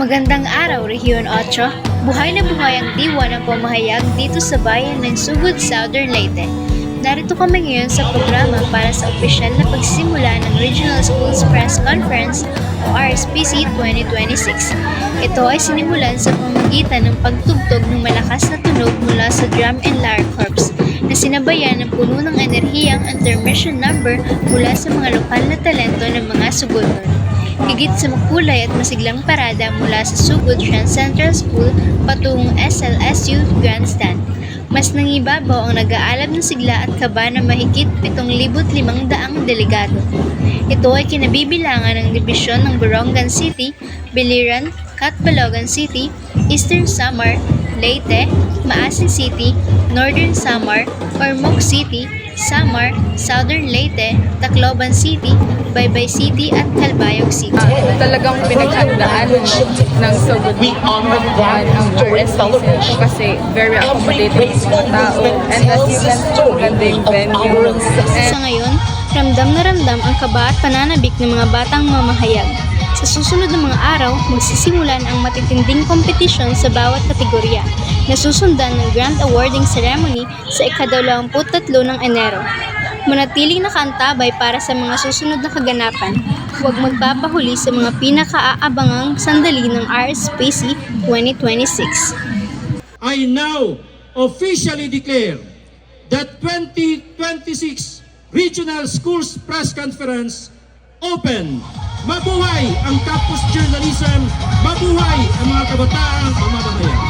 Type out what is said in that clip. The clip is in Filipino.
Magandang araw, Rehiyon 8. Buhay na buhay ang diwa ng pamahayag dito sa bayan ng Sugod, Southern Leyte. Narito kami ngayon sa programa para sa opisyal na pagsimula ng Regional Schools Press Conference o RSPC 2026. Ito ay sinimulan sa pamamagitan ng pagtugtog ng malakas na tunog mula sa Drum and Lyre Corps na sinabayan ng puno ng enerhiyang intermission number mula sa mga lokal na talento ng mga Sugodnon. Higit sa makulay at masiglang parada mula sa Sugod Trans Central School patungong SLSU Grandstand. Mas nangibabaw ang nag-aalab ng sigla at kaba ng mahigit 7,500 delegado. Ito ay kinabibilangan ng dibisyon ng Borongan City, Biliran, Catbalogan City, Eastern Samar, Leyte, Maasin City, Northern Samar, Ormoc City, Samar, Southern Leyte, Tacloban City, Baybay City at Calbayog City. Talagang pinaghandaan ng Sugod ang RSPC kasi very accommodating sa mga tao and as you can see, magandang venue. Sa ngayon, ramdam na ramdam ang kaba at pananabik ng mga batang mamahayag. Sa susunod na mga araw, magsisimulan ang matitinding kompetisyon sa bawat kategorya na susundan ng Grant Awarding Ceremony sa ika-23 ng Enero. Manatiling nakaantabay para sa mga susunod na kaganapan. Huwag magpapahuli sa mga pinaka-aabangang sandali ng RSPC 2026. I now officially declare that 2026 Regional Schools Press Conference open. Mabuhay ang campus journalism, mabuhay ang mga kabataang mamamayan.